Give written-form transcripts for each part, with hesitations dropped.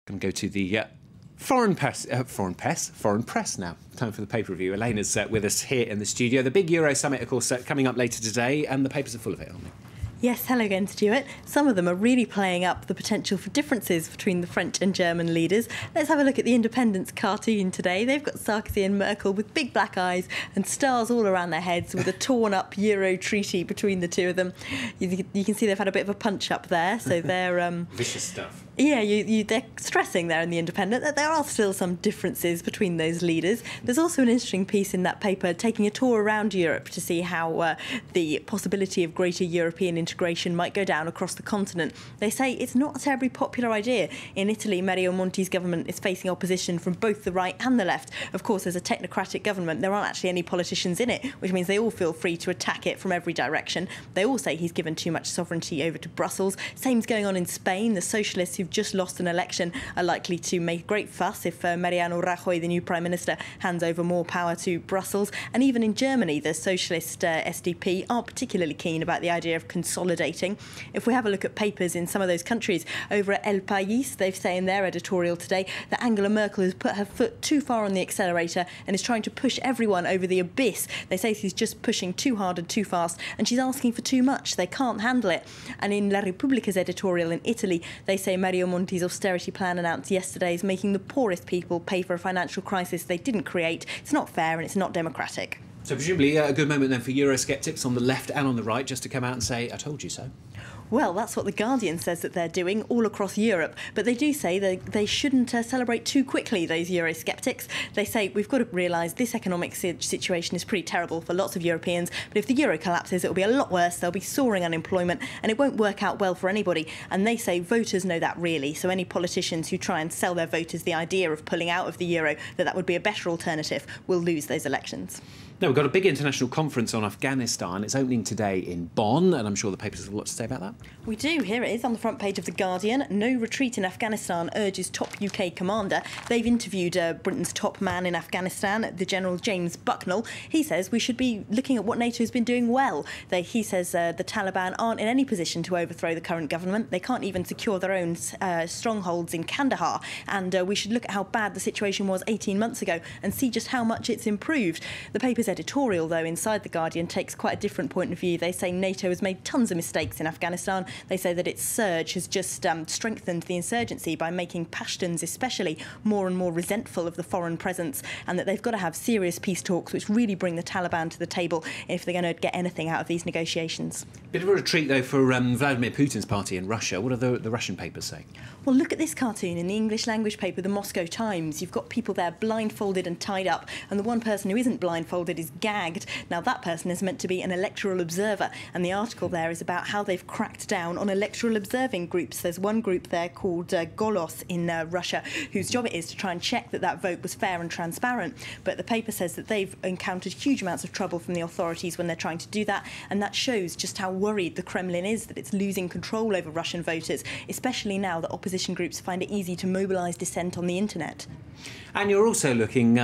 Going to go to the foreign press now. Time for the paper review. Elena's with us here in the studio. The big Euro summit, of course, coming up later today, and the papers are full of it, aren't they? Yes, hello again, Stuart. Some of them are really playing up the potential for differences between the French and German leaders. Let's have a look at the Independence cartoon today. They've got Sarkozy and Merkel with big black eyes and stars all around their heads with a torn-up Euro treaty between the two of them. You can see they've had a bit of a punch-up there, so they're... Vicious stuff. Yeah, they're stressing there in the Independent that there are still some differences between those leaders. There's also an interesting piece in that paper taking a tour around Europe to see how the possibility of greater European integration might go down across the continent. They say it's not a terribly popular idea. In Italy, Mario Monti's government is facing opposition from both the right and the left. Of course, as a technocratic government, there aren't actually any politicians in it, which means they all feel free to attack it from every direction. They all say he's given too much sovereignty over to Brussels. Same's going on in Spain. The socialists who've just lost an election are likely to make a great fuss if Mariano Rajoy, the new Prime Minister, hands over more power to Brussels. And even in Germany, the socialist SDP aren't particularly keen about the idea of consolidating. If we have a look at papers in some of those countries, over at El País, they say in their editorial today that Angela Merkel has put her foot too far on the accelerator and is trying to push everyone over the abyss. They say she's just pushing too hard and too fast, and she's asking for too much. They can't handle it. And in La Repubblica's editorial in Italy, they say Mario Monti's austerity plan announced yesterday is making the poorest people pay for a financial crisis they didn't create. It's not fair and it's not democratic. So presumably a good moment then for Eurosceptics on the left and on the right just to come out and say, I told you so. Well, that's what The Guardian says that they're doing all across Europe. But they do say they shouldn't celebrate too quickly, those Eurosceptics. They say we've got to realise this economic situation is pretty terrible for lots of Europeans. But if the euro collapses, it'll be a lot worse. There'll be soaring unemployment and it won't work out well for anybody. And they say voters know that really. So any politicians who try and sell their voters the idea of pulling out of the euro, that would be a better alternative, will lose those elections. Now, we've got a big international conference on Afghanistan. It's opening today in Bonn, and I'm sure the papers have a lot to say about that. We do. Here it is on the front page of The Guardian. No retreat in Afghanistan urges top UK commander. They've interviewed Britain's top man in Afghanistan, the General James Bucknell. He says we should be looking at what NATO has been doing well. He says the Taliban aren't in any position to overthrow the current government. They can't even secure their own strongholds in Kandahar. And we should look at how bad the situation was 18 months ago and see just how much it's improved. The paper's editorial, though, inside The Guardian takes quite a different point of view. They say NATO has made tons of mistakes in Afghanistan. They say that its surge has just strengthened the insurgency by making Pashtuns especially more and more resentful of the foreign presence, and that they've got to have serious peace talks which really bring the Taliban to the table if they're going to get anything out of these negotiations. Bit of a retreat, though, for Vladimir Putin's party in Russia. What are the Russian papers saying? Well, look at this cartoon in the English language paper, the Moscow Times. You've got people there blindfolded and tied up, and the one person who isn't blindfolded is gagged. Now, that person is meant to be an electoral observer, and the article there is about how they've cracked down on electoral observing groups. There's one group there called Golos in Russia, whose job it is to try and check that that vote was fair and transparent. But the paper says that they've encountered huge amounts of trouble from the authorities when they're trying to do that, and that shows just how worried the Kremlin is that it's losing control over Russian voters, especially now that opposition groups find it easy to mobilise dissent on the internet. And you're also looking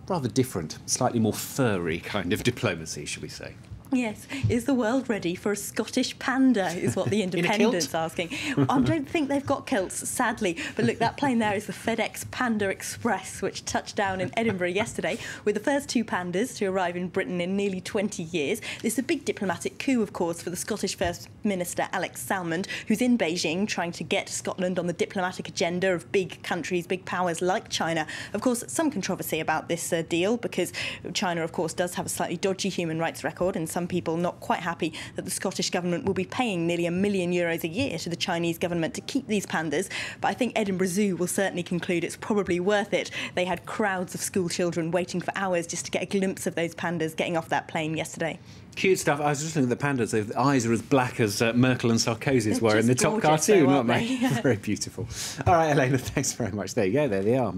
rather different, slightly more furry kind of diplomacy, should we say? Yes. Is the world ready for a Scottish panda, is what the Independent's asking. I don't think they've got kilts, sadly. But look, that plane there is the FedEx Panda Express, which touched down in Edinburgh yesterday, with the first two pandas to arrive in Britain in nearly 20 years. This is a big diplomatic coup, of course, for the Scottish First Minister, Alex Salmond, who's in Beijing trying to get Scotland on the diplomatic agenda of big countries, big powers like China. Of course, some controversy about this deal, because China, of course, does have a slightly dodgy human rights record, and some people not quite happy that the Scottish government will be paying nearly €1 million a year to the Chinese government to keep these pandas. But I think Edinburgh Zoo will certainly conclude it's probably worth it. They had crowds of school children waiting for hours just to get a glimpse of those pandas getting off that plane yesterday. Cute stuff. I was just looking at the pandas. Their eyes are as black as Merkel and Sarkozy's were in the top cartoon, though, aren't they? Yeah. Very beautiful. All right, Elena, thanks very much. There you go. There they are.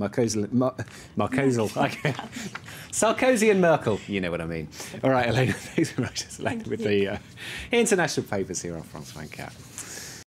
Sarkozy and Merkel. You know what I mean. All right, Elena, thanks very much. That's Elena with the international papers here on France 24.